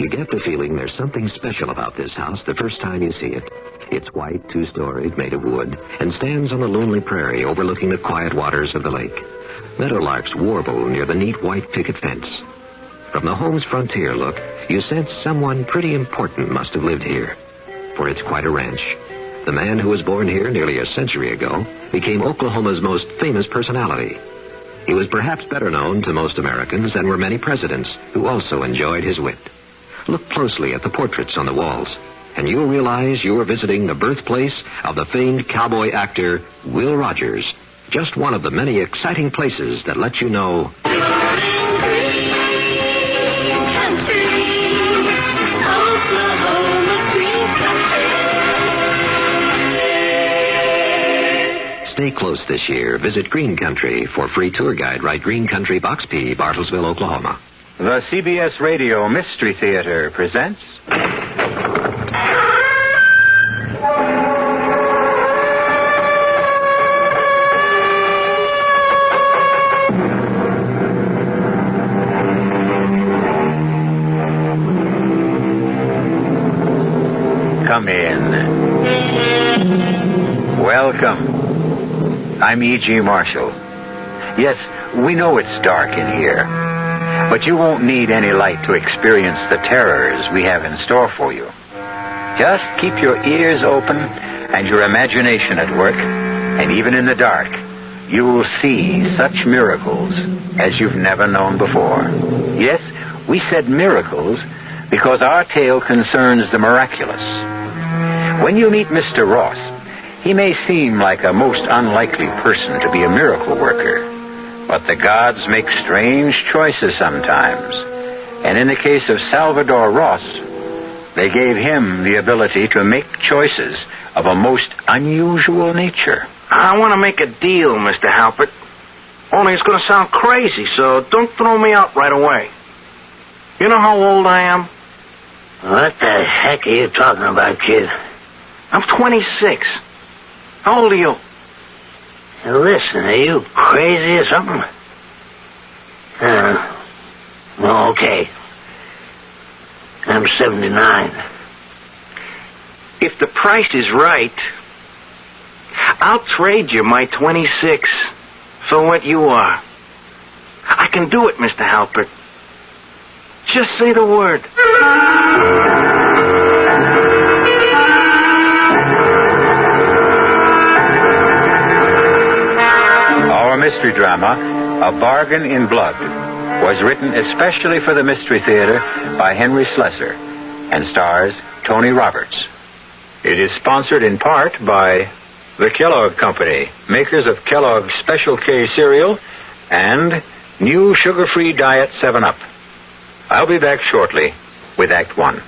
You get the feeling there's something special about this house the first time you see it. It's white, two-storied, made of wood, and stands on the lonely prairie overlooking the quiet waters of the lake. Meadowlarks warble near the neat white picket fence. From the home's frontier look, you sense someone pretty important must have lived here. For it's quite a ranch. The man who was born here nearly a century ago became Oklahoma's most famous personality. He was perhaps better known to most Americans than were many presidents who also enjoyed his wit. Look closely at the portraits on the walls, and you'll realize you're visiting the birthplace of the famed cowboy actor Will Rogers. Just one of the many exciting places that let you know... Stay close this year. Visit Green Country for free tour guide. Write Green Country, Box P, Bartlesville, Oklahoma. The CBS Radio Mystery Theater presents... Come in. Welcome. I'm E.G. Marshall. Yes, we know it's dark in here, but you won't need any light to experience the terrors we have in store for you. Just keep your ears open and your imagination at work, and even in the dark, you will see such miracles as you've never known before. Yes, we said miracles because our tale concerns the miraculous. When you meet Mr. Ross, he may seem like a most unlikely person to be a miracle worker, but the gods make strange choices sometimes. And in the case of Salvador Ross, they gave him the ability to make choices of a most unusual nature. I want to make a deal, Mr. Halpert. Only it's going to sound crazy, so don't throw me out right away. You know how old I am? What the heck are you talking about, kid? I'm 26. How old are you? Now listen, are you crazy or something? Well, okay. I'm 79. If the price is right, I'll trade you my 26 for what you are. I can do it, Mr. Halpert. Just say the word. Our mystery drama, A Bargain in Blood, was written especially for the Mystery Theater by Henry Slessor and stars Tony Roberts. It is sponsored in part by the Kellogg Company, makers of Kellogg's Special K cereal and new sugar-free Diet 7-Up. I'll be back shortly with Act One.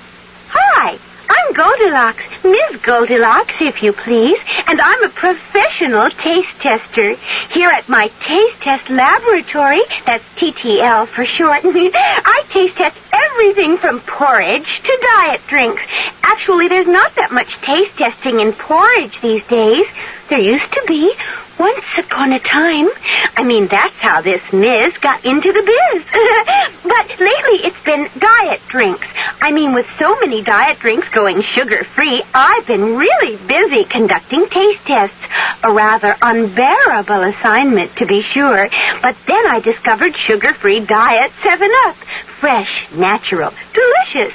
Hi, I'm Goldilocks, Ms. Goldilocks, if you please, and I'm a professional taste tester. Here at my taste test laboratory, that's TTL for short, I taste test everything from porridge to diet drinks. Actually, there's not that much taste testing in porridge these days. There used to be. Once upon a time. I mean, that's how this Ms. got into the biz. But lately it's been diet drinks. I mean, with so many diet drinks going sugar-free, I've been really busy conducting taste tests. A rather unbearable assignment, to be sure. But then I discovered sugar-free Diet 7-Up. Fresh, natural, delicious.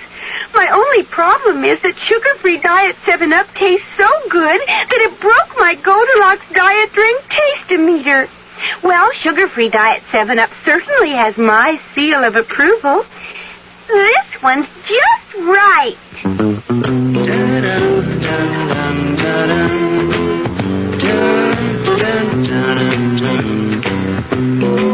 My only problem is that sugar-free Diet 7-Up tastes so good that it broke my Goldilocks diet drink taste-o-meter. Well, sugar-free Diet 7-Up certainly has my seal of approval. This one's just right.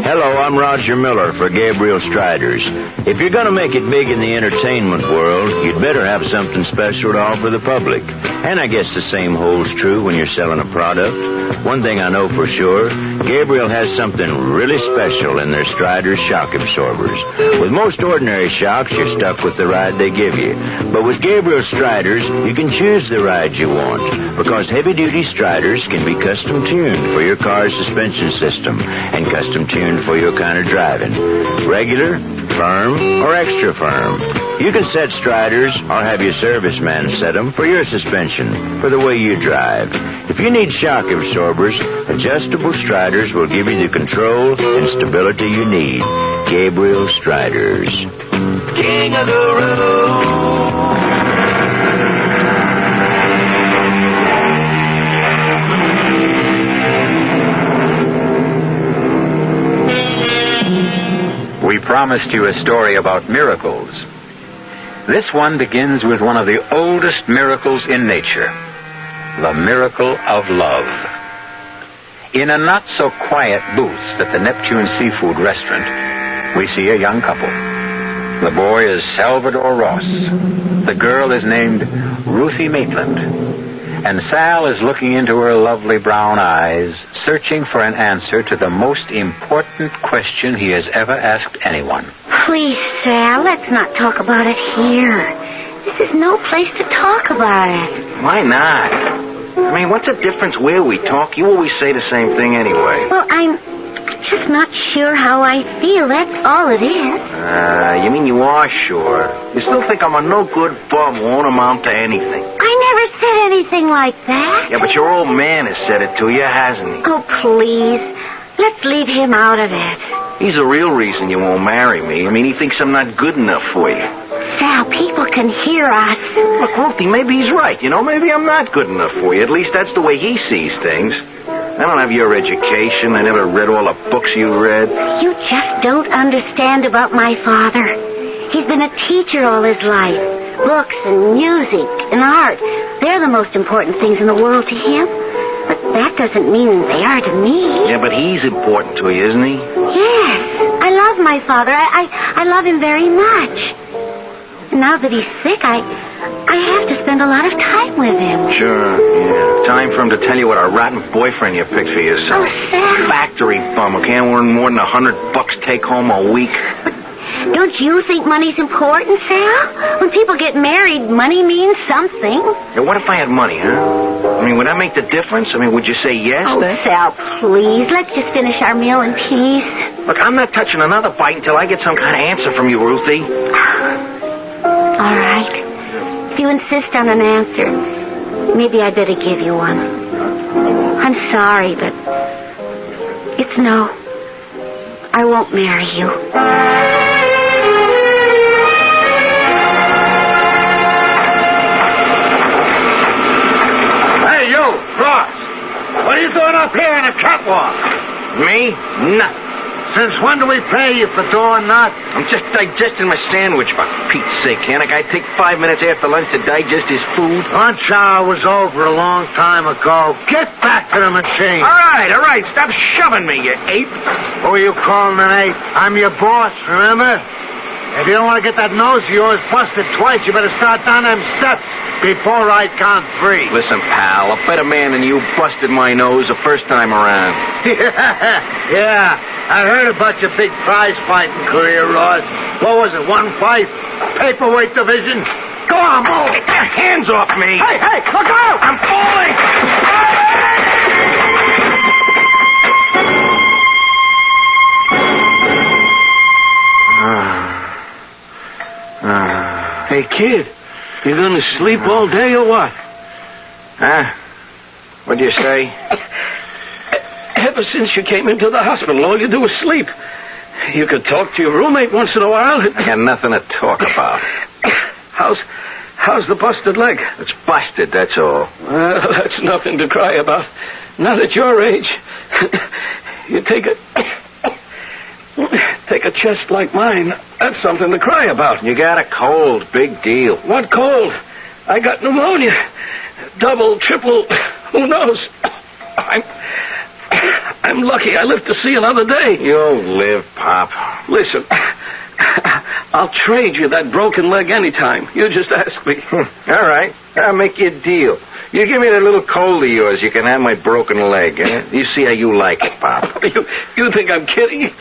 Hello, I'm Roger Miller for Gabriel Striders. If you're going to make it big in the entertainment world, you'd better have something special to offer the public. And I guess the same holds true when you're selling a product. One thing I know for sure, Gabriel has something really special in their Striders shock absorbers. With most ordinary shocks, you're stuck with the ride they give you. But with Gabriel Striders, you can choose the ride you want, because heavy-duty Striders can be custom-tuned for your car's suspension system and custom-tuned for your kind of driving. Regular, firm, or extra firm. You can set Striders or have your serviceman set them for your suspension, for the way you drive. If you need shock absorbers, adjustable Striders will give you the control and stability you need. Gabriel Striders. King of the road. We promised you a story about miracles. This one begins with one of the oldest miracles in nature, the miracle of love. In a not-so-quiet booth at the Neptune Seafood Restaurant, we see a young couple. The boy is Salvador Ross. The girl is named Ruthie Maitland. And Sal is looking into her lovely brown eyes, searching for an answer to the most important question he has ever asked anyone. Please, Sal, let's not talk about it here. This is no place to talk about it. Why not? I mean, what's the difference where we talk? You always say the same thing anyway. Well, I'm just not sure how I feel. That's all it is. You mean you are sure? You still think I'm a no-good bum who won't amount to anything? I never said anything like that. Yeah, but your old man has said it to you, hasn't he? Oh, please. Let's leave him out of it. He's the real reason you won't marry me. I mean, he thinks I'm not good enough for you. Sal, people can hear us. Look, Ruthie, maybe he's right. You know, maybe I'm not good enough for you. At least that's the way he sees things. I don't have your education. I never read all the books you read. You just don't understand about my father. He's been a teacher all his life. Books and music and art, they're the most important things in the world to him. But that doesn't mean they are to me. Yeah, but he's important to you, isn't he? Yes. I love my father. I love him very much. Now that he's sick, I have to spend a lot of time with him. Sure, yeah. Time for him to tell you what a rotten boyfriend you picked for yourself. Oh, Sal. Factory bum who can't earn more than $100 take home a week. Don't you think money's important, Sal? When people get married, money means something. Yeah, what if I had money, huh? I mean, would that make the difference? I mean, would you say yes then? Sal, please. Let's just finish our meal in peace. Look, I'm not touching another bite until I get some kind of answer from you, Ruthie. All right. If you insist on an answer, maybe I'd better give you one. I'm sorry, but it's no. I won't marry you. Hey, you, Ross. What are you doing up here in the catwalk? Me? Nothing. Since when do we pay you for doing that? I'm just digesting my sandwich, for Pete's sake. Can't a guy take 5 minutes after lunch to digest his food? Lunch hour was over a long time ago. Get back to the machine. All right. Stop shoving me, you ape. Who are you calling an ape? I'm your boss, remember? If you don't want to get that nose of yours busted twice, you better start down them steps before I count 3. Listen, pal, a better man than you busted my nose the first time around. Yeah, I heard about your big prize fighting career, Ross. What was it, 1 fight? Paperweight division? Go on, move! Get your hands off me! Hey, look out! I'm falling! Hey, kid, you gonna sleep all day or what? Huh? What'd you say? Ever since you came into the hospital, all you do is sleep. You could talk to your roommate once in a while. I got nothing to talk about. How's the busted leg? It's busted, that's all. Well, that's nothing to cry about. Not at your age. You take a chest like mine, that's something to cry about. You got a cold, big deal. What cold? I got pneumonia. Double, triple, who knows? I'm lucky I live to see another day. You'll live, Pop. Listen, I'll trade you that broken leg anytime. You just ask me. All right, I'll make you a deal. You give me that little cold of yours, you can have my broken leg. Eh? You see how you like it, Pop. You think I'm kidding?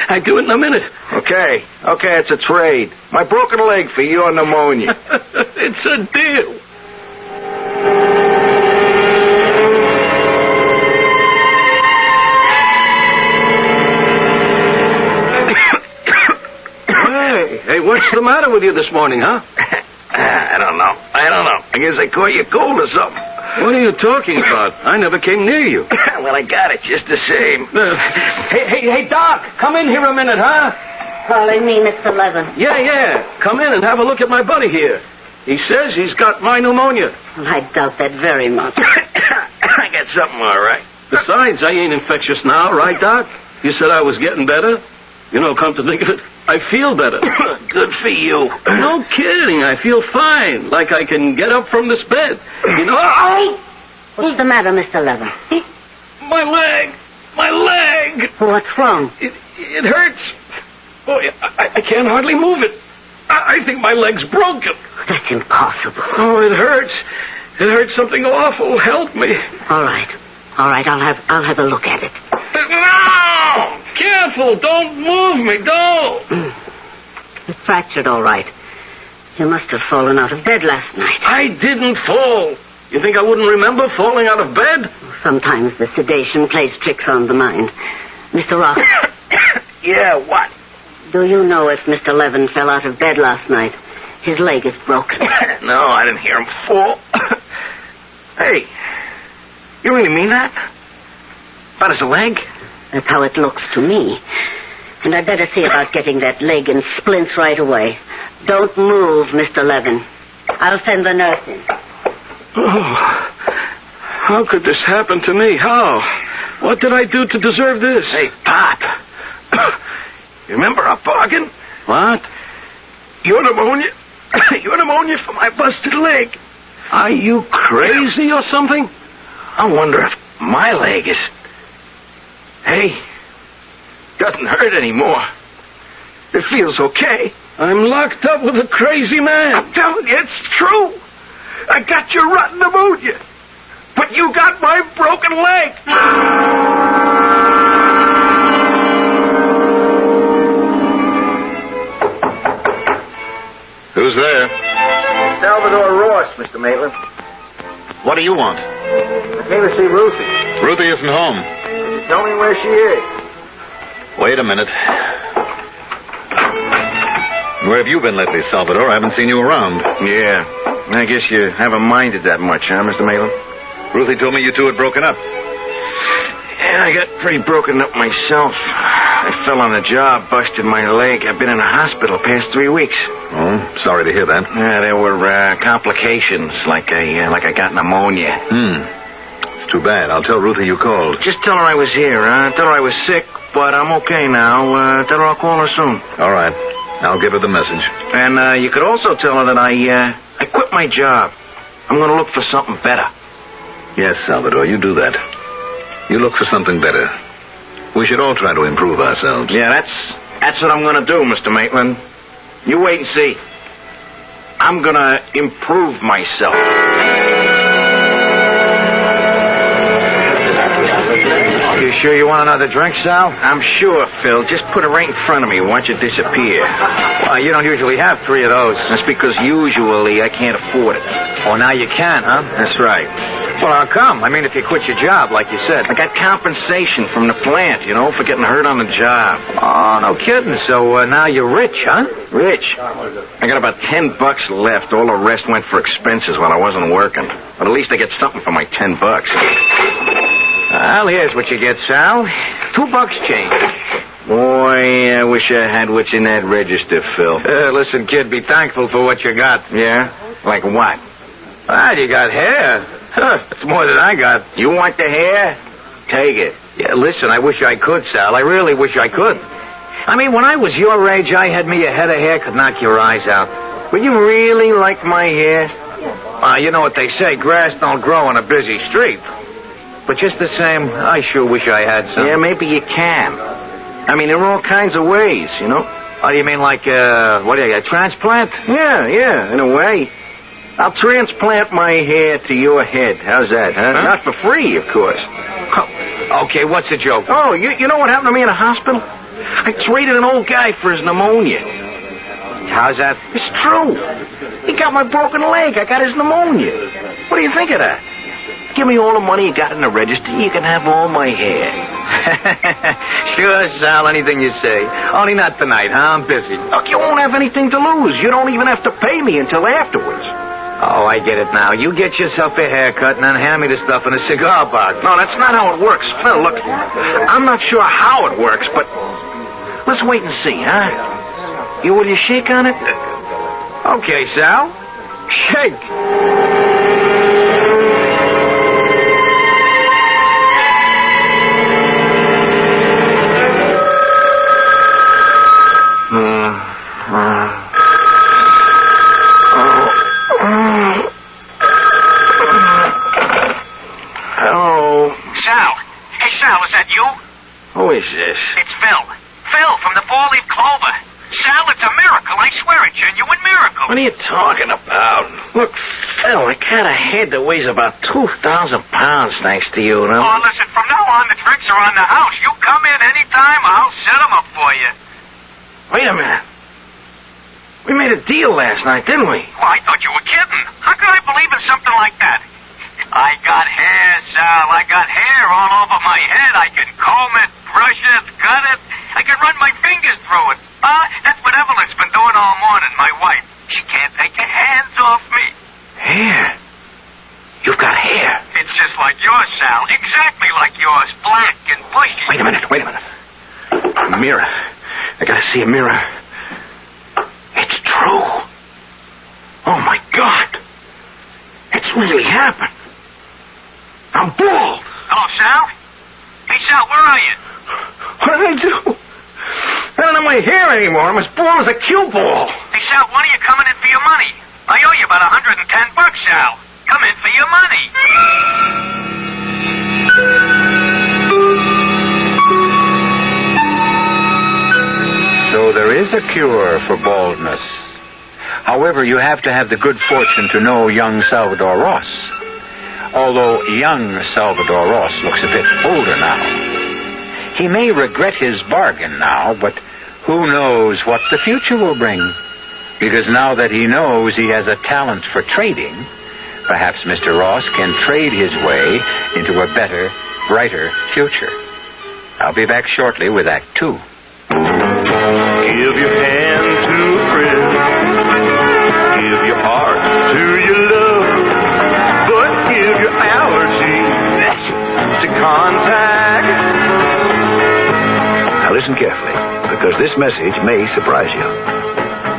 I'd do it in a minute. Okay, it's a trade. My broken leg for your pneumonia. It's a deal. Hey, what's the matter with you this morning, huh? I don't know. I guess I caught you cold or something. What are you talking about? I never came near you. Well, I got it just the same. Hey, Doc, come in here a minute, huh? Calling me Mr. Levin. Yeah. Come in and have a look at my buddy here. He says he's got my pneumonia. Well, I doubt that very much. I got something all right. Besides, I ain't infectious now, right, Doc? You said I was getting better. You know, come to think of it, I feel better. Good for you. No kidding. I feel fine. Like I can get up from this bed. You know? What's the matter, Mr. Levin? My leg. What's wrong? It hurts. Boy, I can't hardly move it. I think my leg's broken. That's impossible. Oh, it hurts. It hurts something awful. Help me. All right. I'll have a look at it. No! Careful. Don't move me. Don't. It's fractured, all right. You must have fallen out of bed last night. I didn't fall. You think I wouldn't remember falling out of bed? Sometimes the sedation plays tricks on the mind. Mr. Ross. Yeah, what? Do you know if Mr. Levin fell out of bed last night? His leg is broken. No, I didn't hear him fall. Hey, you really mean that? About his leg? That's how it looks to me. And I'd better see about getting that leg in splints right away. Don't move, Mr. Levin. I'll send the nurse in. Oh, how could this happen to me? How? What did I do to deserve this? Hey, Pop. You remember our bargain? What? Your pneumonia for my busted leg. Are you crazy or something? I wonder if my leg is... Hey, doesn't hurt anymore. It feels okay. I'm locked up with a crazy man. I'm telling you, it's true. I got your rotten pneumonia. But you got my broken leg. Who's there? Salvador Ross, Mr. Maitland. What do you want? I came to see Ruthie. Ruthie isn't home. Could you tell me where she is? Wait a minute. Where have you been lately, Salvador? I haven't seen you around. Yeah. I guess you haven't minded that much, huh, Mr. Maitland? Ruthie told me you two had broken up. Yeah, I got pretty broken up myself. I fell on a job, busted my leg. I've been in a hospital past 3 weeks. Oh, sorry to hear that. Yeah, there were complications, like I got pneumonia. It's too bad. I'll tell Ruthie you called. Just tell her I was here, huh? Tell her I was sick, but I'm okay now. Tell her I'll call her soon. All right. I'll give her the message. And you could also tell her that I quit my job. I'm going to look for something better. Yes, Salvador, you do that. You look for something better. We should all try to improve ourselves. Yeah, that's what I'm going to do, Mr. Maitland. You wait and see. I'm going to improve myself. You sure you want another drink, Sal? I'm sure, Phil. Just put it right in front of me. Watch it disappear. Well, you don't usually have 3 of those. That's because usually I can't afford it. Oh, now you can, huh? That's right. Well, how come? I mean, if you quit your job, like you said. I got compensation from the plant, for getting hurt on the job. Oh, no kidding. So now you're rich, huh? Rich? I got about $10 left. All the rest went for expenses while I wasn't working. But at least I get something for my $10. Well, here's what you get, Sal. $2 change. Boy, I wish I had what's in that register, Phil. Listen, kid, be thankful for what you got. Yeah? Like what? Well, you got hair. That's more than I got. You want the hair? Take it. Yeah, listen, I wish I could, Sal. I really wish I could. I mean, when I was your age, I had me a head of hair could knock your eyes out. Would you really like my hair? You know what they say, grass don't grow on a busy street. But just the same, I sure wish I had some. Yeah, maybe you can. I mean, there are all kinds of ways, Oh, you mean like, a transplant? Yeah, in a way. I'll transplant my hair to your head. How's that, huh? Not for free, of course. Okay, what's the joke? Oh, you know what happened to me in a hospital? I traded an old guy for his pneumonia. How's that? It's true. He got my broken leg. I got his pneumonia. What do you think of that? give me all the money you got in the register, you can have all my hair. Sure, Sal, anything you say. Only not tonight, huh? I'm busy. Look, you won't have anything to lose. You don't even have to pay me until afterwards. Oh, I get it now. You get yourself a haircut and then hand me the stuff in a cigar box. No, that's not how it works. Phil, look, I'm not sure how it works, but let's wait and see, huh? Will you shake on it? Okay, Sal. Shake. Hello? Sal. Hey, Sal, is that you? Who is this? It's Phil. Phil from the Four-Leaf Clover. Sal, it's a miracle. I swear it, genuine miracle. What are you talking about? Look, Phil, I got a head that weighs about 2,000 pounds, thanks to you, no? Oh, listen, from now on, the drinks are on the house. You come in anytime, I'll set them up for you. Wait a minute. We made a deal last night, didn't we? Well, I thought you were kidding. How could I believe in something like that? I got hair, Sal. I got hair all over my head. I can comb it, brush it, cut it. I can run my fingers through it. That's what Evelyn's been doing all morning, my wife. She can't take her hands off me. Hair? You've got hair. It's just like yours, Sal. Exactly like yours. Black and bushy. Wait a minute. A mirror. I gotta see a mirror. It's true. Oh, my God. It's really happened. I'm bald. Hello, Sal? Hey, Sal, where are you? What did I do? I don't have my hair anymore. I'm as bald as a cue ball. Hey, Sal, when are you coming in for your money? I owe you about $110, Sal. Come in for your money. So there is a cure for baldness. However, you have to have the good fortune to know young Salvador Ross. Although young Salvador Ross looks a bit older now. He may regret his bargain now, but who knows what the future will bring? Because now that he knows he has a talent for trading, perhaps Mr. Ross can trade his way into a better, brighter future. I'll be back shortly with Act 2. Give your hand to a friend. Give your heart to your love. But give your allergy to contact. Now listen carefully, because this message may surprise you.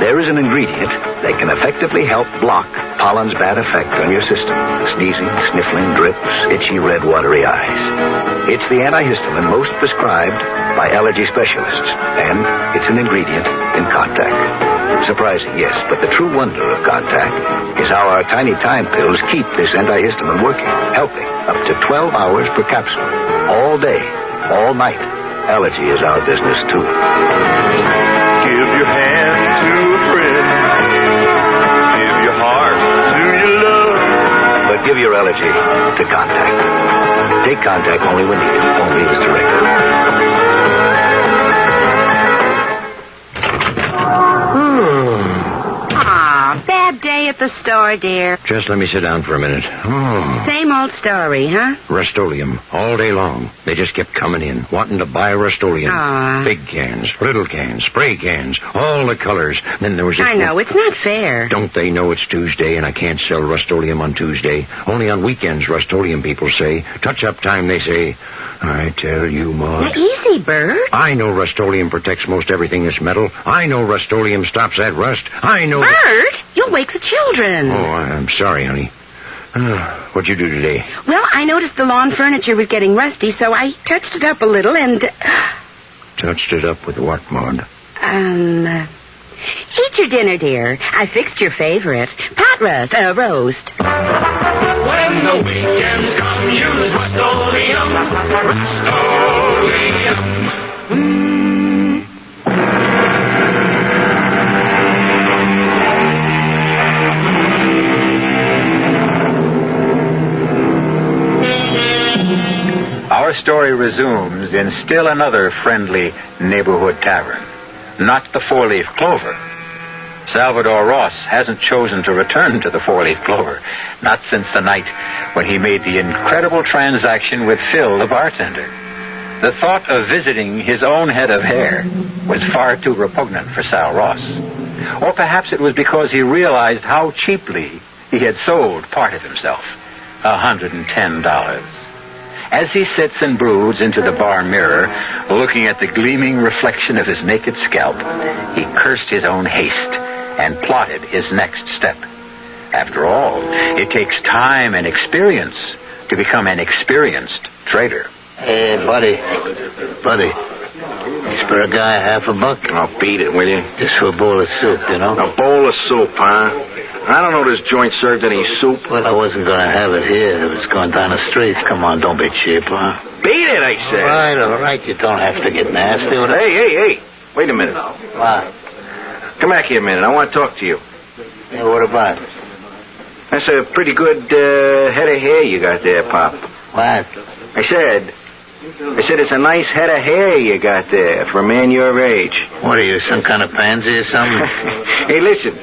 There is an ingredient that can effectively help block pollen's bad effect on your system. Sneezing, sniffling, drips, itchy, red, watery eyes. It's the antihistamine most prescribed by allergy specialists, and it's an ingredient in Contact. Surprising, yes, but the true wonder of Contact is how our tiny time pills keep this antihistamine working, helping up to 12 hours per capsule, all day, all night. Allergy is our business, too. Give your hand to a friend. Give your heart to your love. But give your allergy to Contact. Take Contact only when needed. Only as directed. Bad day at the store, dear. Just let me sit down for a minute. Same old story, huh? Rust-Oleum, all day long. They just kept coming in, wanting to buy Rust-Oleum. Big cans, little cans, spray cans, all the colors. Then there was this... I know, it's not fair. Don't they know it's Tuesday and I can't sell Rust-Oleum on Tuesday? Only on weekends, Rust-Oleum people say. Touch-up time, they say. I tell you, Ma. Now, easy, Bert. I know Rust-Oleum protects most everything that's metal. I know Rust-Oleum stops that rust. I know... Bert, you'll wake the children. Oh, I'm sorry, honey. What'd you do today? Well, I noticed the lawn furniture was getting rusty, so I touched it up a little and... Touched it up with what, Maud? Eat your dinner, dear. I fixed your favorite. Pot roast. When the weekends come, use Rust-Oleum. Rust-Oleum. Our story resumes in still another friendly neighborhood tavern. Not the Four-Leaf Clover. Salvador Ross hasn't chosen to return to the four-leaf clover, not since the night when he made the incredible transaction with Phil, the bartender. The thought of visiting his own head of hair was far too repugnant for Sal Ross. Or perhaps it was because he realized how cheaply he had sold part of himself, $110. As he sits and broods into the bar mirror, looking at the gleaming reflection of his naked scalp, he cursed his own haste and plotted his next step. After all, it takes time and experience to become an experienced trader. Hey, buddy. You spare a guy $50? I'll beat it, will you? Just for a bowl of soup, you know? A bowl of soup, huh? I don't know this joint served any soup. Well, I wasn't going to have it here. It was going down the street. Come on, don't be cheap, huh? Beat it, I said. All right. You don't have to get nasty with it. Hey. Wait a minute. What? Come back here a minute. I want to talk to you. Yeah, what about? That's a pretty good head of hair you got there, Pop. What? I said it's a nice head of hair you got there for a man your age. What are you, some kind of pansy or something? Hey, listen.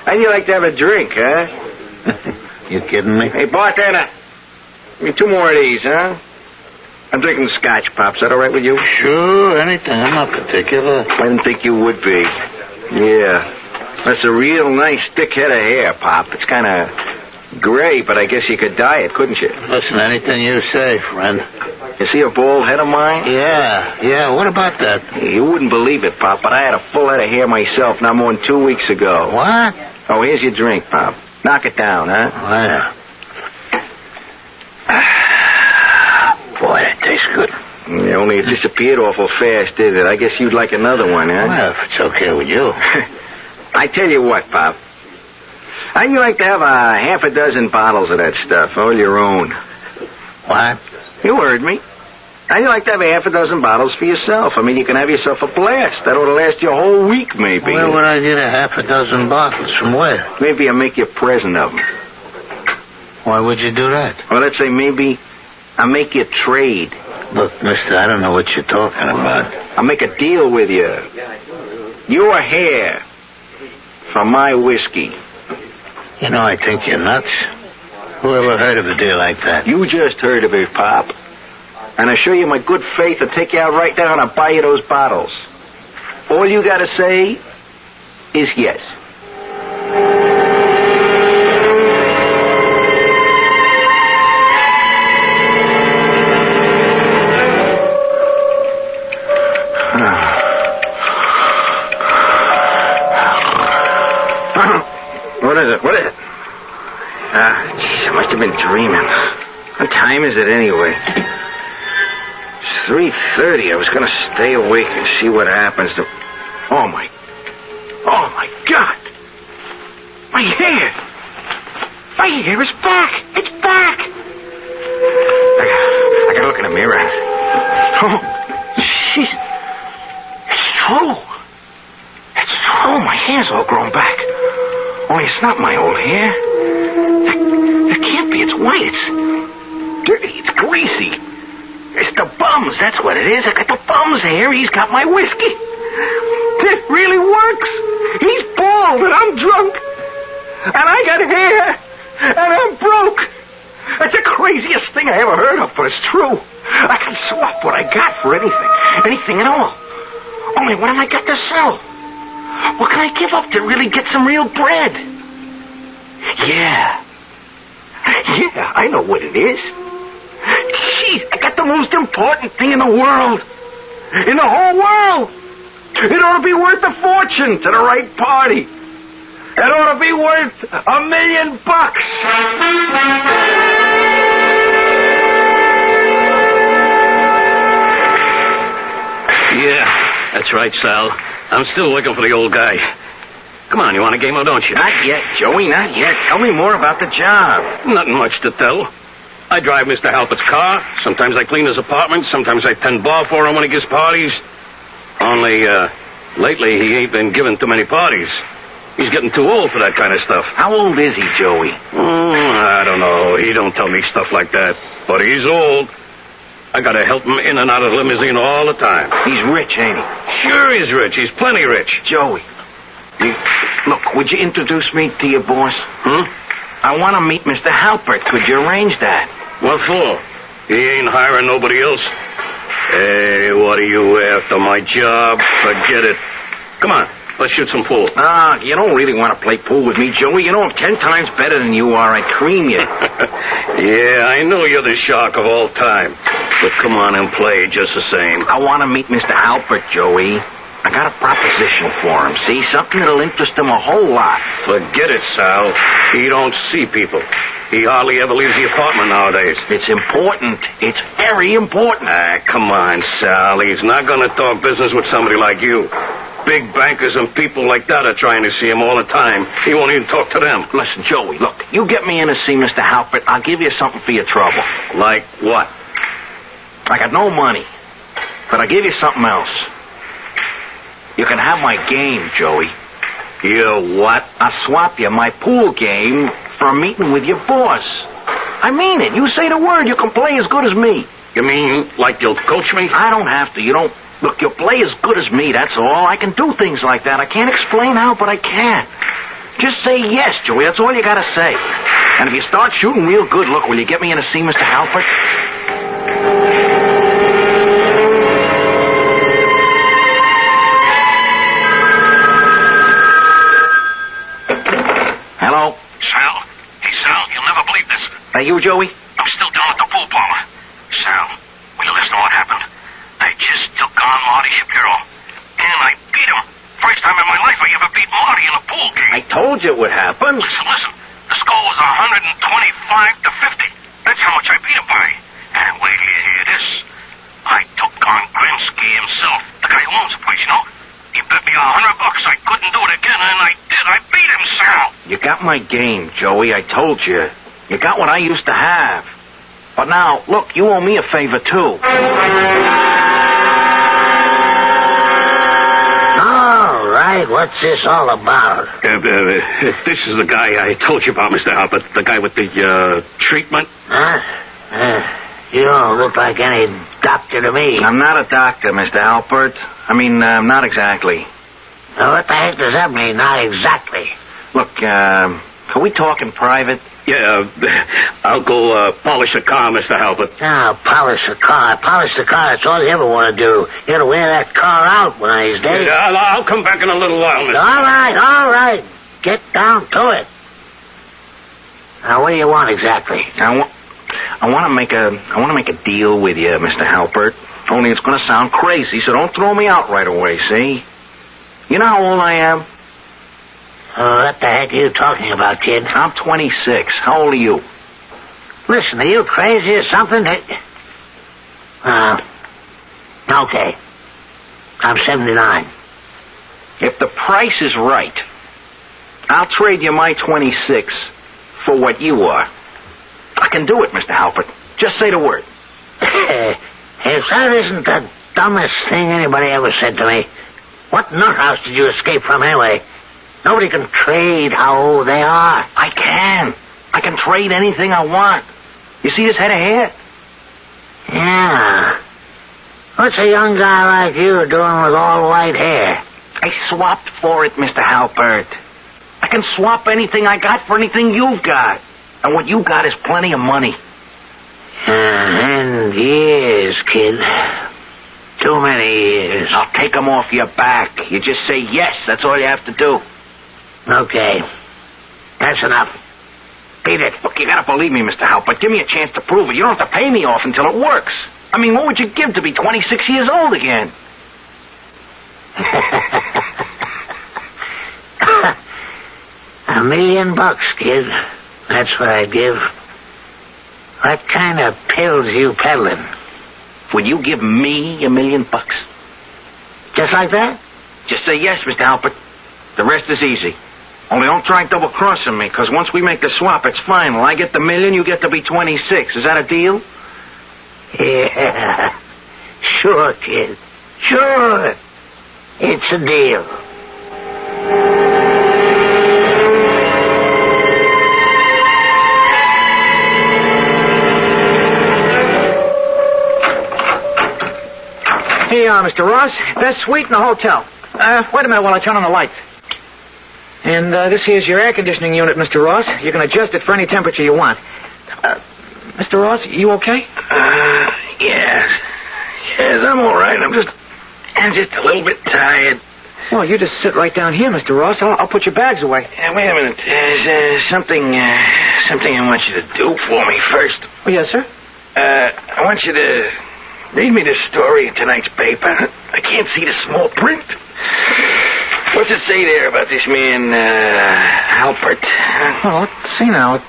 How'd you like to have a drink, huh? You kidding me? Hey, bartender. Give me 2 more of these, huh? I'm drinking scotch, Pop. Is that all right with you? Sure, anything. I'm not particular. I didn't think you would be. Yeah. That's a real nice thick head of hair, Pop. It's kind of gray, but I guess you could dye it, couldn't you? Listen, anything you say, friend. You see a bald head of mine? Yeah. What about that? You wouldn't believe it, Pop, but I had a full head of hair myself not more than 2 weeks ago. What? Oh, here's your drink, Pop. Knock it down, huh? Oh, yeah. Boy, that tastes good. Yeah, only it disappeared awful fast, did it? I guess you'd like another one, huh? Well, if it's okay with you. I tell you what, Pop. How'd you like to have a $6 bottles of that stuff, all your own? What? You heard me. How'd you like to have a $6 bottles for yourself? I mean, you can have yourself a blast. That ought to last you a whole week, maybe. Where would I get a $6 bottles? From where? Maybe I'll make you a present of them. Why would you do that? Well, let's say maybe I'll make you a trade. Look, mister, I don't know what you're talking about. I'll make a deal with you. Your hair for my whiskey. You know, I think you're nuts. Who ever heard of a deal like that? You just heard of it, Pop. And I show you my good faith to take you out right down and buy you those bottles. All you gotta say is yes. What is it? Jeez, I must have been dreaming. What time is it anyway? It's 3:30. I was going to stay awake and see what happens to... Oh, my God. My hair. My hair is back. It's back. I got to look in the mirror. Oh, jeez. It's true. It's true. My hair's all grown back. Only it's not my old hair. That can't be. It's white. It's dirty. It's greasy. It's the bums. That's what it is. I got the bums hair. He's got my whiskey. It really works. He's bald and I'm drunk. And I got hair. And I'm broke. That's the craziest thing I ever heard of, but it's true. I can swap what I got for anything. Anything at all. Only what have I got to sell? What can I give up to really get some real bread? Yeah, I know what it is. Jeez, I got the most important thing in the world. In the whole world. It ought to be worth a fortune to the right party. It ought to be worth $1 million. Yeah, that's right, Sal. I'm still looking for the old guy. Come on, you want a game or don't you? Not yet, Joey, not yet. Tell me more about the job. Nothing much to tell. I drive Mr. Halpert's car. Sometimes I clean his apartment. Sometimes I tend bar for him when he gives parties. Only, lately he ain't been giving too many parties. He's getting too old for that kind of stuff. How old is he, Joey? I don't know. He don't tell me stuff like that. But he's old. I gotta help him in and out of the limousine all the time. He's rich, ain't he? Sure he's rich. He's plenty rich. Joey, Look, would you introduce me to your boss? I want to meet Mr. Halpert. Could you arrange that? What for? He ain't hiring nobody else. Hey, what are you after, my job? Forget it. Come on, let's shoot some pool. You don't really want to play pool with me, Joey. You know I'm 10 times better than you are. I'd cream you. Yeah, I know you're the shark of all time. But come on and play just the same. I want to meet Mr. Halpert, Joey. I got a proposition for him, see? Something that'll interest him a whole lot. Forget it, Sal. He don't see people. He hardly ever leaves the apartment nowadays. It's important. It's very important. Come on, Sal. He's not going to talk business with somebody like you. Big bankers and people like that are trying to see him all the time. He won't even talk to them. Listen, Joey, look, you get me in to see Mr. Halpert, I'll give you something for your trouble. Like what? I got no money, but I'll give you something else. You can have my game, Joey. You what? I'll swap you my pool game for a meeting with your boss. I mean it. You say the word, you can play as good as me. You mean like you'll coach me? I don't have to. You don't... Look, you'll play as good as me, that's all. I can do things like that. I can't explain how, but I can. Just say yes, Joey. That's all you gotta say. And if you start shooting real good, look, will you get me in to see Mr. Halpert? Hello? Sal? Hey, Sal, you'll never believe this. You, Joey? I'm still down at the pool parlor. Sal, will you listen to what happened? I just took on Marty Shapiro, and I beat him. First time in my life I ever beat Marty in a pool game. I told you it would happen. Listen. The score was 125-50. That's how much I beat him by. And wait till you hear this. I took on Grimsky himself, the guy who owns the place, you know? He bet me $100 I couldn't do it again, and I did. I beat him, Sal. You got my game, Joey. I told you. You got what I used to have. But now, look, you owe me a favor, too. All right, what's this all about? This is the guy I told you about, Mr. Halpert. The guy with the, treatment. Huh? You don't look like any doctor to me. I'm not a doctor, Mr. Halpert. I mean, not exactly. Now, what the heck does that mean, not exactly? Look, can we talk in private? Yeah, I'll go polish a car, Mr. Halpert. Oh, polish the car. Polish the car, that's all you ever want to do. You got to wear that car out one of these days. Yeah, I'll come back in a little while, Mr. All right. Get down to it. Now, what do you want exactly? I want to make a deal with you, Mr. Halpert. Only it's going to sound crazy, so don't throw me out right away, see? You know how old I am? What the heck are you talking about, kid? I'm 26. How old are you? Listen, are you crazy or something? Okay. I'm 79. If the price is right, I'll trade you my 26 for what you are. I can do it, Mr. Halpert. Just say the word. If that isn't the dumbest thing anybody ever said to me, what nuthouse did you escape from anyway? Nobody can trade how old they are. I can. I can trade anything I want. You see this head of hair? Yeah. What's a young guy like you doing with all white hair? I swapped for it, Mr. Halpert. I can swap anything I got for anything you've got. And what you got is plenty of money. And years, kid. Too many years. I'll take them off your back. You just say yes. That's all you have to do. Okay. That's enough. Beat it. Look, you gotta believe me, Mr. Halpert. Give me a chance to prove it. You don't have to pay me off until it works. I mean, what would you give to be 26 years old again? $1 million, kid. That's what I'd give. What kind of pills you peddling? Would you give me $1 million? Just like that? Just say yes, Mr. Halpert. The rest is easy. Only don't try double-crossing me, because once we make the swap, it's final. I get the $1 million, you get to be 26. Is that a deal? Yeah. Sure, kid. Sure. It's a deal. Hey, Mr. Ross, best suite in the hotel. Wait a minute while I turn on the lights. And this here's your air conditioning unit, Mr. Ross. You can adjust it for any temperature you want. Mr. Ross, you okay? Yes. Yes, I'm all right. I'm just a little bit tired. Well, you just sit right down here, Mr. Ross. I'll put your bags away. Wait a minute. There's something I want you to do for me first. Oh, yes, sir? I want you to read me this story in tonight's paper. I can't see the small print. What's it say there about this man, Halpert? Oh, let's see now. It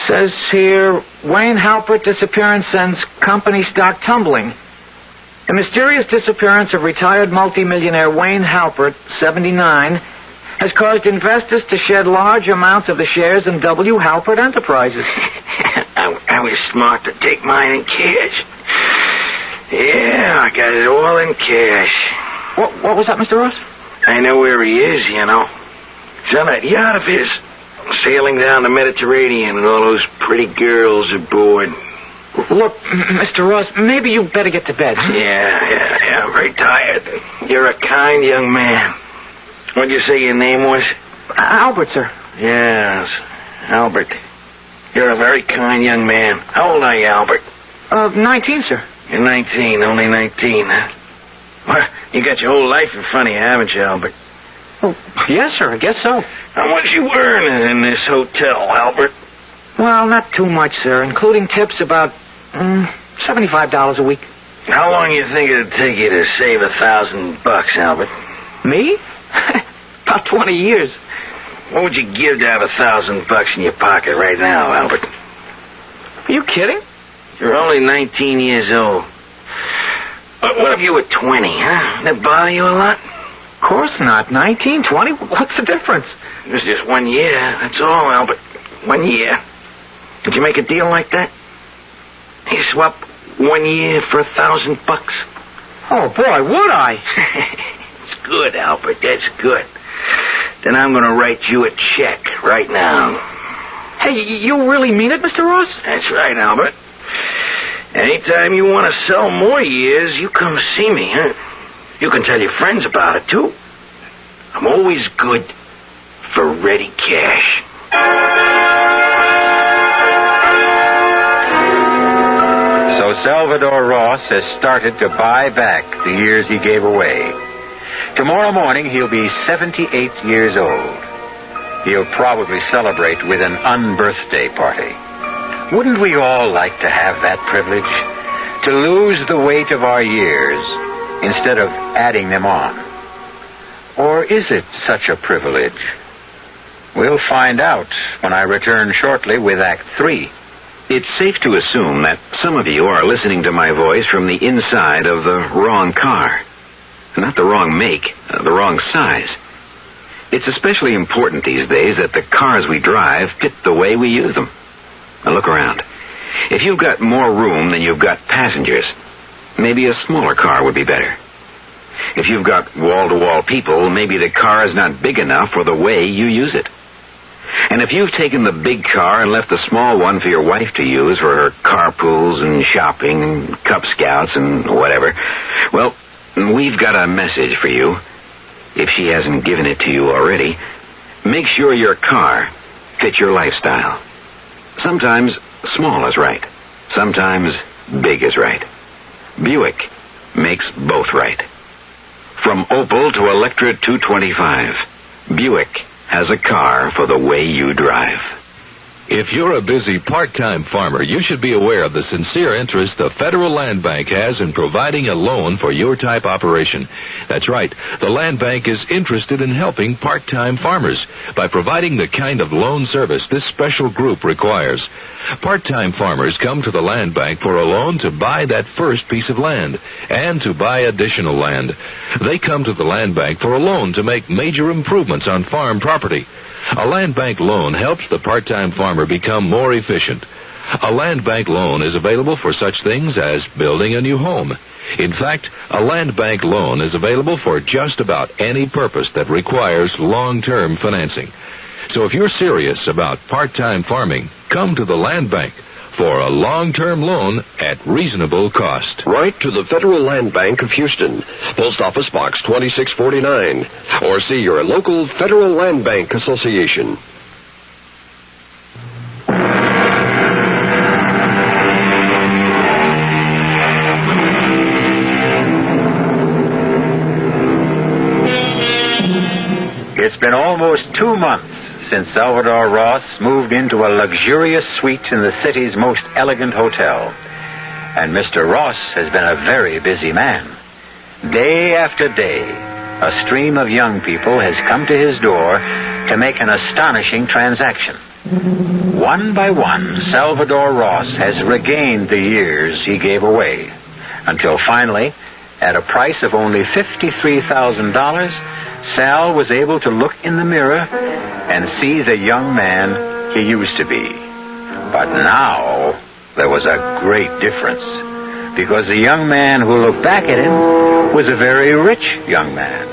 says here, Wayne Halpert disappearance sends company stock tumbling. The mysterious disappearance of retired multimillionaire Wayne Halpert, 79, has caused investors to shed large amounts of the shares in W. Halpert Enterprises. I was smart to take mine in cash. Yeah, I got it all in cash. What was that, Mr. Ross? I know where he is, you know. He's on that yacht of his, sailing down the Mediterranean with all those pretty girls aboard. Look, Mr. Ross, maybe you better get to bed. Yeah, I'm very tired. You're a kind young man. What'd you say your name was? Albert, sir. Yes, Albert. You're a very kind young man. How old are you, Albert? 19, sir. You're 19, only 19, huh? Well, you got your whole life in front of you, haven't you, Albert? Oh, yes, sir, I guess so. How much you earning in this hotel, Albert? Well, not too much, sir, including tips about $75 a week. How long you think it'd take you to save $1,000, Albert? Me? About 20 years. What would you give to have $1,000 in your pocket right now, Albert? Are you kidding? You're only 19 years old. What if you were 20, huh? That bother you a lot? Of course not. 19, 20? What's the difference? It was just 1 year. That's all, Albert. 1 year. Could you make a deal like that? You swap 1 year for $1,000? Oh, boy, would I? It's good, Albert. That's good. Then I'm going to write you a check right now. Hey, you really mean it, Mr. Ross? That's right, Albert. Anytime you want to sell more years, you come see me, huh? You can tell your friends about it, too. I'm always good for ready cash. So Salvador Ross has started to buy back the years he gave away. Tomorrow morning, he'll be 78 years old. He'll probably celebrate with an unbirthday party. Wouldn't we all like to have that privilege? To lose the weight of our years instead of adding them on? Or is it such a privilege? We'll find out when I return shortly with Act 3. It's safe to assume that some of you are listening to my voice from the inside of the wrong car. Not the wrong make, the wrong size. It's especially important these days that the cars we drive fit the way we use them. Now look around. If you've got more room than you've got passengers, maybe a smaller car would be better. If you've got wall-to-wall people, maybe the car is not big enough for the way you use it. And if you've taken the big car and left the small one for your wife to use for her carpools and shopping and Cub Scouts and whatever, well, we've got a message for you. If she hasn't given it to you already, make sure your car fits your lifestyle. Sometimes small is right. Sometimes big is right. Buick makes both right. From Opel to Electra 225, Buick has a car for the way you drive. If you're a busy part-time farmer, you should be aware of the sincere interest the Federal Land Bank has in providing a loan for your type operation. That's right. The Land Bank is interested in helping part-time farmers by providing the kind of loan service this special group requires. Part-time farmers come to the Land Bank for a loan to buy that first piece of land and to buy additional land. They come to the Land Bank for a loan to make major improvements on farm property. A land bank loan helps the part-time farmer become more efficient. A land bank loan is available for such things as building a new home. In fact, a land bank loan is available for just about any purpose that requires long-term financing. So if you're serious about part-time farming, come to the land bank. for a long-term loan at reasonable cost. Write to the Federal Land Bank of Houston, Post Office Box 2649, or see your local Federal Land Bank Association. It's been almost 2 months since Salvador Ross moved into a luxurious suite in the city's most elegant hotel. And Mr. Ross has been a very busy man. Day after day, a stream of young people has come to his door to make an astonishing transaction. One by one, Salvador Ross has regained the years he gave away, until finally, at a price of only $53,000, Sal was able to look in the mirror and see the young man he used to be. But now, there was a great difference, because the young man who looked back at him was a very rich young man.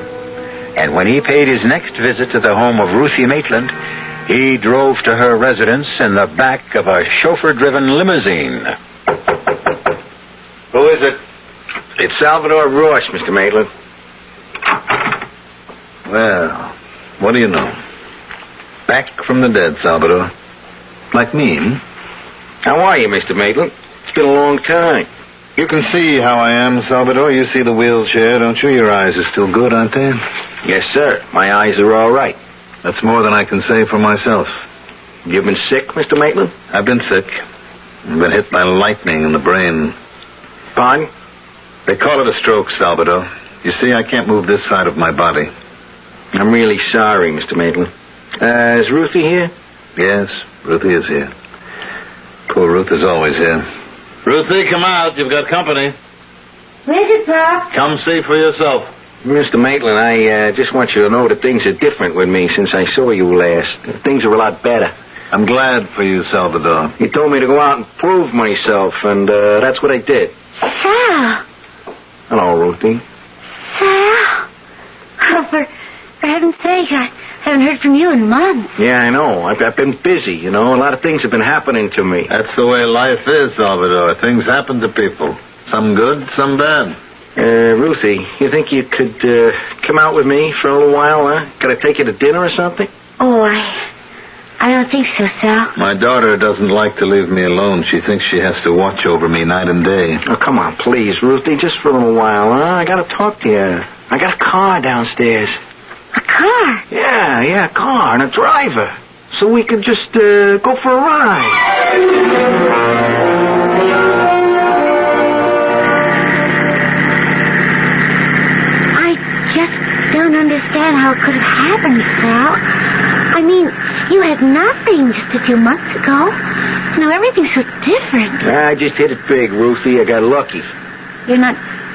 And when he paid his next visit to the home of Ruthie Maitland, he drove to her residence in the back of a chauffeur-driven limousine. Who is it? It's Salvador Ross, Mr. Maitland. Well, what do you know? Back from the dead, Salvador. Like me, How are you, Mr. Maitland? It's been a long time. You can see how I am, Salvador. You see the wheelchair, don't you? Your eyes are still good, aren't they? Yes, sir. My eyes are all right. That's more than I can say for myself. You've been sick, Mr. Maitland? I've been sick. I've been hit by lightning in the brain. Pardon? They call it a stroke, Salvador. You see, I can't move this side of my body. I'm really sorry, Mr. Maitland. Is Ruthie here? Yes, Ruthie is here. Poor Ruth is always here. Ruthie, come out. You've got company. Where's it, Pop? Come see for yourself. Mr. Maitland, I just want you to know that things are different with me since I saw you last. Things are a lot better. I'm glad for you, Salvador. You told me to go out and prove myself, and that's what I did. Sal. Hello, Ruthie. Sal. Oh, for heaven's sake, I haven't heard from you in months. Yeah, I know. I've been busy, you know. A lot of things have been happening to me. That's the way life is, Salvador. Things happen to people. Some good, some bad. Ruthie, you think you could come out with me for a little while, huh? Could I take you to dinner or something? Oh, I don't think so, Sal. My daughter doesn't like to leave me alone. She thinks she has to watch over me night and day. Oh, come on, please, Ruthie, just for a little while, huh? I gotta talk to you. I got a car downstairs. A car? Yeah, a car and a driver. So we could just go for a ride. Don't understand how it could have happened, Sal. I mean, you had nothing just a few months ago. Now everything's so different. I just hit it big, Ruthie. I got lucky. You're not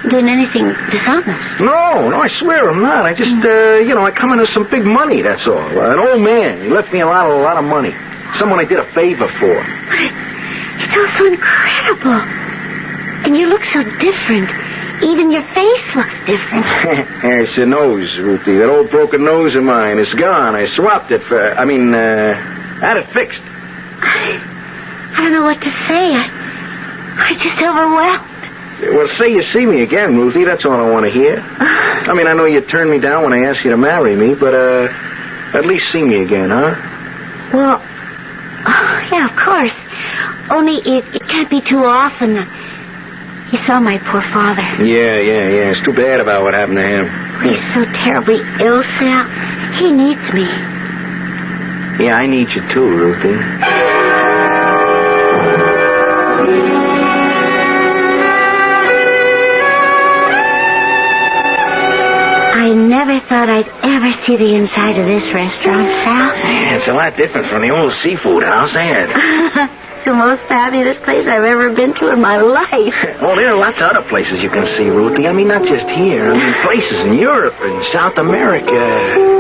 doing anything dishonest. No, I swear I'm not. I just, I come into some big money, that's all. An old man. He left me a lot of money. Someone I did a favor for. But it's all so incredible. And you look so different. Even your face looks different. It's your nose, Ruthie. That old broken nose of mine is gone. I swapped it for... I had it fixed. I don't know what to say. I'm just overwhelmed. Well, say you see me again, Ruthie. That's all I want to hear. I know you turned me down when I asked you to marry me, but at least see me again, huh? Well, yeah, of course. Only it can't be too often. You saw my poor father. Yeah. It's too bad about what happened to him. He's so terribly ill, Sal. He needs me. Yeah, I need you too, Ruthie. I never thought I'd ever see the inside of this restaurant, Sal. Yeah, it's a lot different from the old seafood house, ain't it? The most fabulous place I've ever been to in my life. Well, there are lots of other places you can see, Ruthie. Not just here. Places in Europe and South America.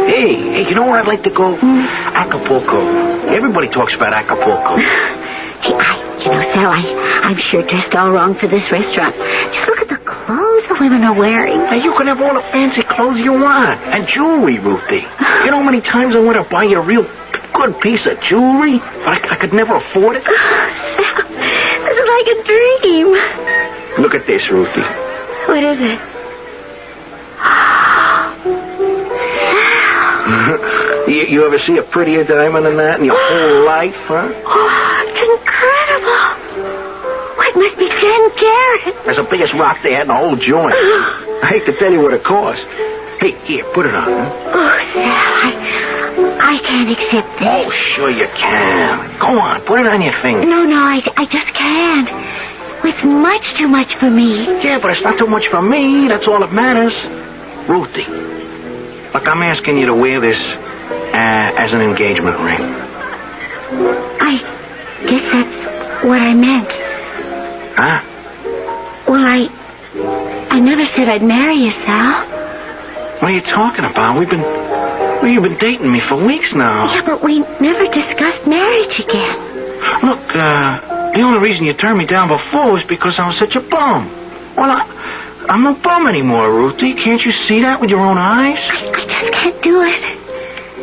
Hey, you know where I'd like to go? Acapulco. Everybody talks about Acapulco. Hey, Sal, I'm sure dressed all wrong for this restaurant. Just look at the clothes the women are wearing. Now, you can have all the fancy clothes you want. And jewelry, Ruthie. You know how many times I want to buy you a real good piece of jewelry, but I could never afford it. Sal, like a dream. Look at this, Ruthie. What is it? You ever see a prettier diamond than that in your whole life, huh? Oh, it's incredible. Well, it must be 10 carat. That's the biggest rock they had in the whole joint. I hate to tell you what it cost. Hey, here, put it on. Huh? Oh, Sal, I can't accept this. Oh, sure you can. Go on, put it on your finger. No, I just can't. It's much too much for me. Yeah, but it's not too much for me. That's all that matters. Ruthie, look, I'm asking you to wear this as an engagement ring. I guess that's what I meant. Huh? Well, I never said I'd marry you, Sal. What are you talking about? You've been dating me for weeks now. Yeah, but we never discussed marriage again. Look, the only reason you turned me down before was because I was such a bum. Well, I'm no bum anymore, Ruthie. Can't you see that with your own eyes? I just can't do it.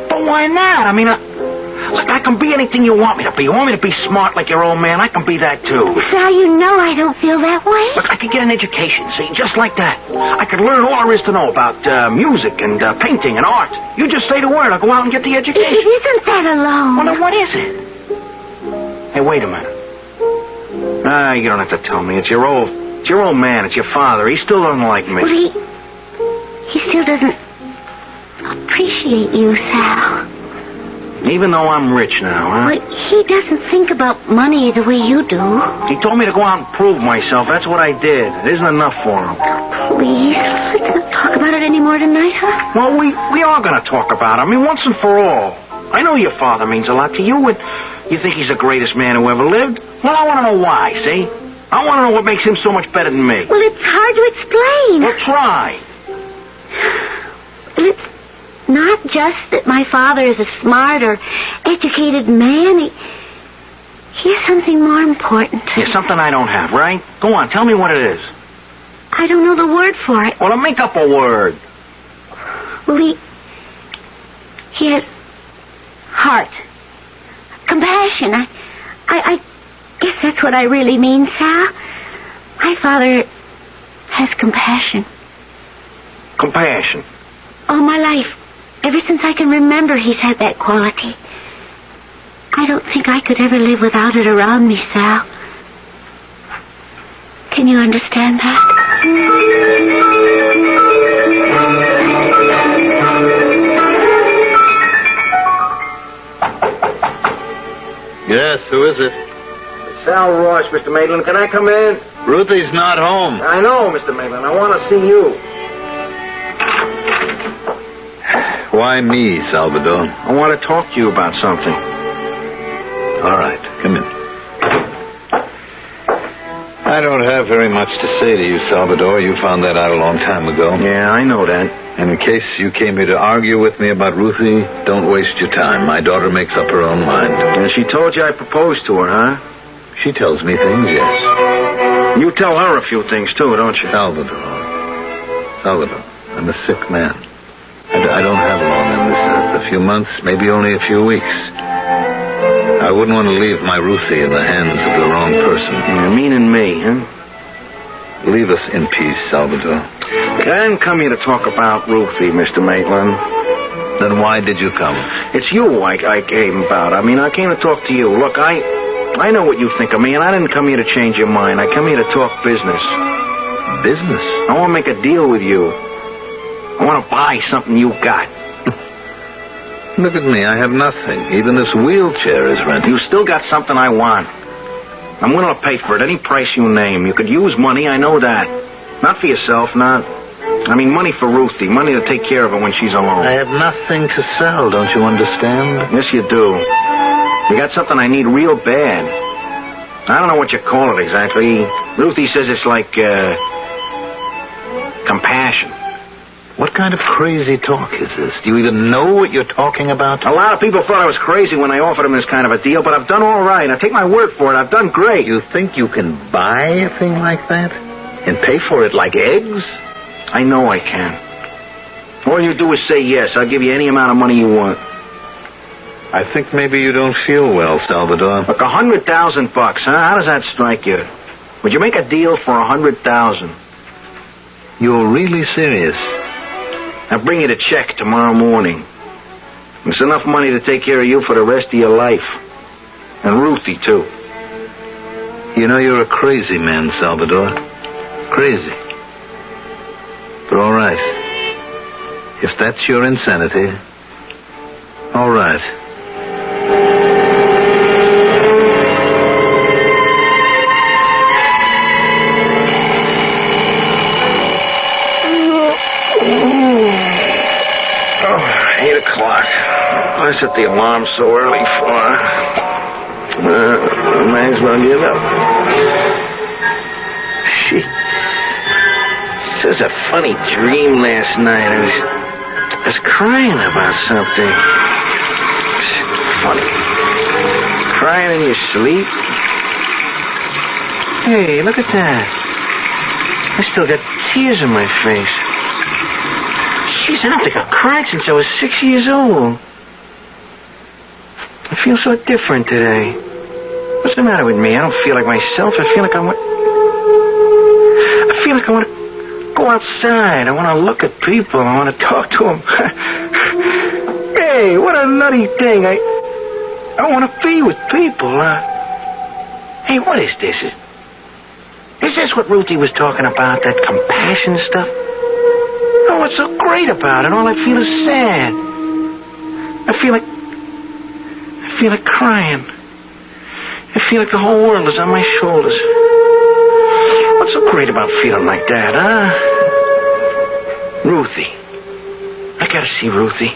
But why not? I mean, look, I can be anything you want me to be. You want me to be smart like your old man? I can be that, too. Sal, you know I don't feel that way. Look, I could get an education, see, just like that. I could learn all there is to know about music and painting and art. You just say the word, I'll go out and get the education. It isn't that alone. Well, then what is it? Hey, wait a minute. You don't have to tell me. It's your old man. It's your father. He still doesn't like me. Well, he still doesn't appreciate you, Sal. Even though I'm rich now, huh? But he doesn't think about money the way you do. He told me to go out and prove myself. That's what I did. It isn't enough for him. Oh, please, let's not talk about it anymore tonight, huh? Well, we are going to talk about it. I mean, once and for all. I know your father means a lot to you, and you think he's the greatest man who ever lived. Well, I want to know why, see? I want to know what makes him so much better than me. Well, it's hard to explain. Well, try. It's not just that my father is a smart or educated man. He has something more important. Yeah, something I don't have, right? Go on, tell me what it is. I don't know the word for it. Well, then make up a word. Well, he has heart. Compassion. I guess that's what I really mean, Sal. My father has compassion. Compassion? All my life. Ever since I can remember, he's had that quality. I don't think I could ever live without it around me, Sal. Can you understand that? Yes, who is it? Sal Ross, Mr. Maitland. Can I come in? Ruthie's not home. I know, Mr. Maitland. I want to see you. Why me, Salvador? I want to talk to you about something. All right, come in. I don't have very much to say to you, Salvador. You found that out a long time ago. Yeah, I know that. And in case you came here to argue with me about Ruthie, don't waste your time. My daughter makes up her own mind. And she told you I proposed to her, huh? She tells me things, yes. You tell her a few things, too, don't you? Salvador, I'm a sick man. I don't have long on this earth. A few months, maybe only a few weeks. I wouldn't want to leave my Ruthie in the hands of the wrong person. Yeah, meaning me, huh? Leave us in peace, Salvador. I didn't come here to talk about Ruthie, Mr. Maitland. Then why did you come? It's you I came about. I mean, I came to talk to you. Look, I know what you think of me, and I didn't come here to change your mind. I come here to talk business. Business? I want to make a deal with you. I want to buy something you got. Look at me. I have nothing. Even this wheelchair is rented. You still got something I want. I'm willing to pay for it, any price you name. You could use money, I know that. Not for yourself, not. I mean, money for Ruthie. Money to take care of her when she's alone. I have nothing to sell, don't you understand? Yes, you do. You got something I need real bad. I don't know what you call it exactly. Ruthie says it's like, compassion. What kind of crazy talk is this? Do you even know what you're talking about? A lot of people thought I was crazy when I offered them this kind of a deal, but I've done all right. I take my word for it. I've done great. You think you can buy a thing like that? And pay for it like eggs? I know I can. All you do is say yes. I'll give you any amount of money you want. I think maybe you don't feel well, Salvador. Look, $100,000, huh? How does that strike you? Would you make a deal for $100,000? You're really serious? I'll bring you the check tomorrow morning. It's enough money to take care of you for the rest of your life. And Ruthie, too. You know, you're a crazy man, Salvador. Crazy. But all right. If that's your insanity, all right. Oh, 8 o'clock. I set the alarm so early for... might as well get up. This was a funny dream last night. I was crying about something. Funny. Crying in your sleep? Hey, look at that. I still got tears in my face. Jeez, I don't think I've cried since I was 6 years old. I feel so different today. What's the matter with me? I don't feel like myself. I feel like I want to go outside. I want to look at people. I want to talk to them. Hey, what a nutty thing. I want to be with people. Hey, what is this? Is this what Ruthie was talking about, that compassion stuff? Oh, what's so great about it? All I feel is sad. I feel like crying. I feel like the whole world is on my shoulders. What's so great about feeling like that, huh? Ruthie. I gotta see Ruthie.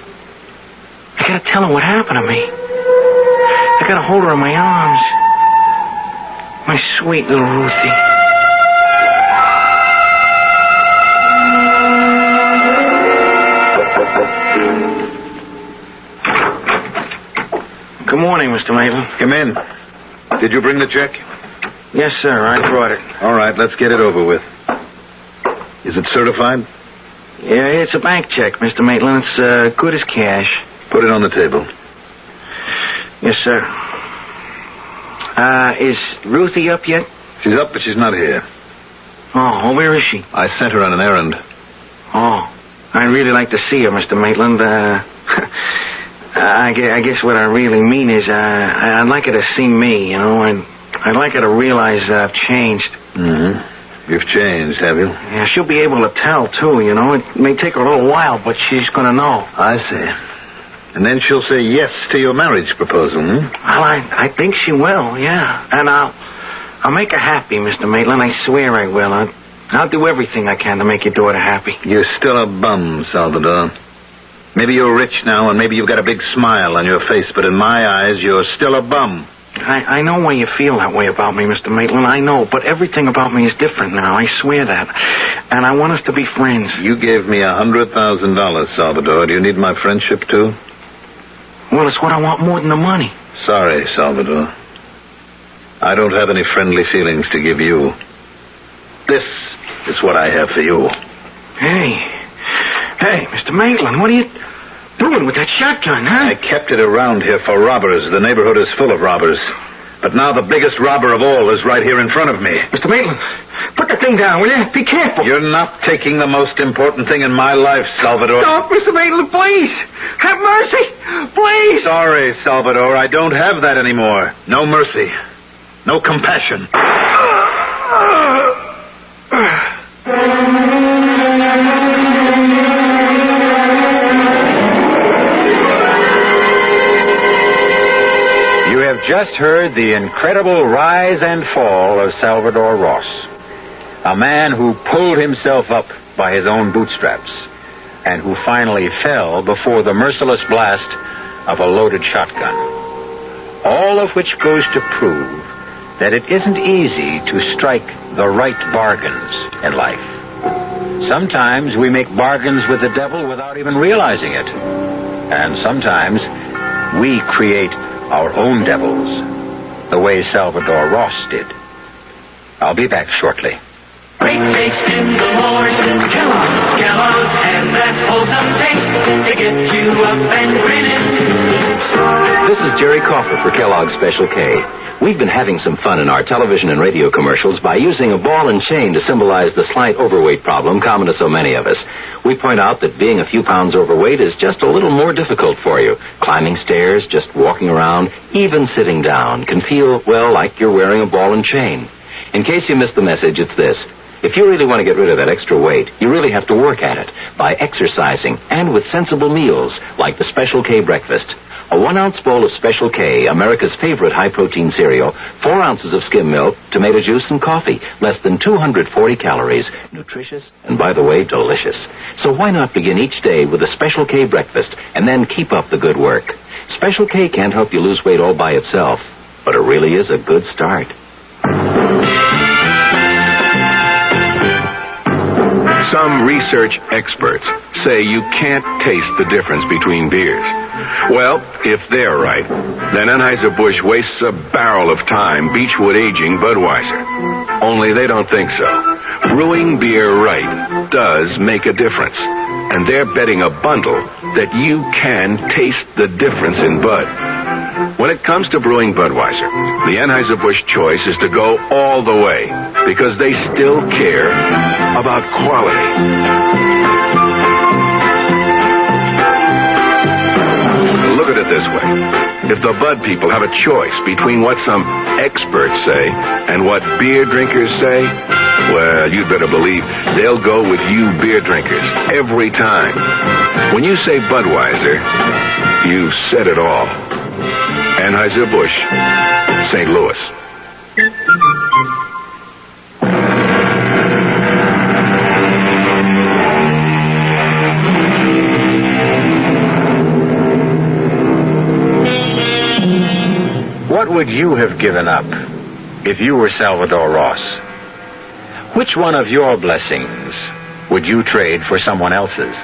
I gotta tell her what happened to me. I gotta hold her in my arms. My sweet little Ruthie. Good morning, Mr. Maitland. Come in. Did you bring the check? Yes, sir. I brought it. All right, let's get it over with. Is it certified? Yeah, it's a bank check, Mr. Maitland. It's good as cash. Put it on the table. Yes, sir. Is Ruthie up yet? She's up, but she's not here. Oh, where is she? I sent her on an errand. Oh, I'd really like to see her, Mr. Maitland. I guess what I really mean is I'd like her to see me, you know, and I'd like her to realize that I've changed. Mm-hmm. You've changed, have you? Yeah, she'll be able to tell, too, you know. It may take her a little while, but she's going to know. I see. And then she'll say yes to your marriage proposal, Well, I think she will, yeah. And I'll make her happy, Mr. Maitland. I swear I will. I'll do everything I can to make your daughter happy. You're still a bum, Salvador. Maybe you're rich now, and maybe you've got a big smile on your face, but in my eyes, you're still a bum. I know why you feel that way about me, Mr. Maitland. I know, but everything about me is different now. I swear that. And I want us to be friends. You gave me $100,000, Salvador. Do you need my friendship, too? Well, it's what I want more than the money. Sorry, Salvador. I don't have any friendly feelings to give you. This is what I have for you. Hey, Mr. Maitland, what are you doing with that shotgun, huh? I kept it around here for robbers. The neighborhood is full of robbers. But now the biggest robber of all is right here in front of me. Mr. Maitland, put the thing down, will you? Be careful. You're not taking the most important thing in my life, Salvador. Stop, Mr. Maitland, please. Have mercy, please. Sorry, Salvador. I don't have that anymore. No mercy. No compassion. You have just heard the incredible rise and fall of Salvador Ross, a man who pulled himself up by his own bootstraps and who finally fell before the merciless blast of a loaded shotgun. All of which goes to prove that it isn't easy to strike the right bargains in life. Sometimes we make bargains with the devil without even realizing it. And sometimes we create our own devils, the way Salvador Ross did. I'll be back shortly. Great taste in the morning, Kellogg's has that wholesome taste to get you up and grinning. This is Jerry Coffer for Kellogg's Special K. We've been having some fun in our television and radio commercials by using a ball and chain to symbolize the slight overweight problem common to so many of us. We point out that being a few pounds overweight is just a little more difficult for you. Climbing stairs, just walking around, even sitting down can feel, well, like you're wearing a ball and chain. In case you missed the message, it's this. If you really want to get rid of that extra weight, you really have to work at it by exercising and with sensible meals like the Special K breakfast. A 1-ounce bowl of Special K, America's favorite high-protein cereal, 4 ounces of skim milk, tomato juice, and coffee. Less than 240 calories. Nutritious and, by the way, delicious. So why not begin each day with a Special K breakfast and then keep up the good work? Special K can't help you lose weight all by itself, but it really is a good start. Some research experts say you can't taste the difference between beers. Well, if they're right, then Anheuser-Busch wastes a barrel of time Beechwood aging Budweiser. Only they don't think so. Brewing beer right does make a difference. And they're betting a bundle that you can taste the difference in Bud. When it comes to brewing Budweiser, the Anheuser-Busch choice is to go all the way because they still care about quality. Look at it this way. If the Bud people have a choice between what some experts say and what beer drinkers say, well, you'd better believe they'll go with you beer drinkers every time. When you say Budweiser, you've said it all. Anheuser-Busch, St. Louis. What would you have given up if you were Salvador Ross? Which one of your blessings would you trade for someone else's?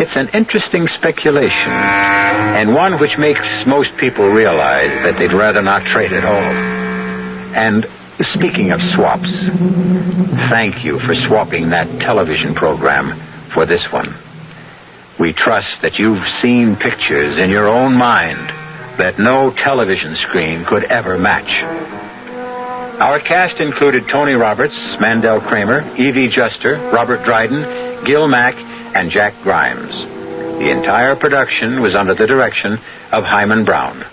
It's an interesting speculation, and one which makes most people realize that they'd rather not trade at all. And speaking of swaps, thank you for swapping that television program for this one. We trust that you've seen pictures in your own mind that no television screen could ever match. Our cast included Tony Roberts, Mandel Kramer, Evie Juster, Robert Dryden, Gil Mack, and Jack Grimes. The entire production was under the direction of Hyman Brown.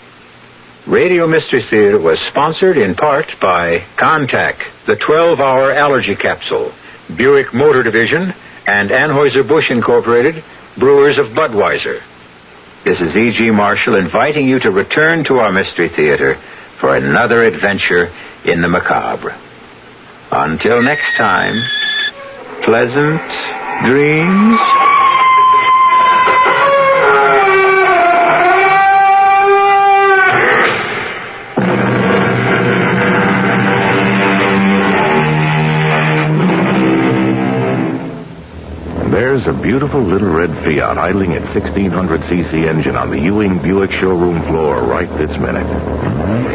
Radio Mystery Theater was sponsored in part by Contac, the 12-hour allergy capsule, Buick Motor Division, and Anheuser-Busch Incorporated, brewers of Budweiser. This is E.G. Marshall inviting you to return to our Mystery Theater for another adventure in the macabre. Until next time, pleasant dreams. There's a beautiful little red Fiat idling its 1600cc engine on the Ewing Buick showroom floor right this minute.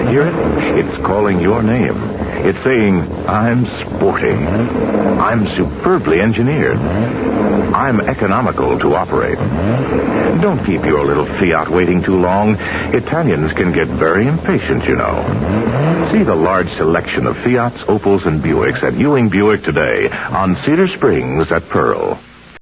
Hear it? It's calling your name. It's saying, I'm sporty. I'm superbly engineered. I'm economical to operate. Don't keep your little Fiat waiting too long. Italians can get very impatient, you know. See the large selection of Fiats, Opels, and Buicks at Ewing Buick today on Cedar Springs at Pearl.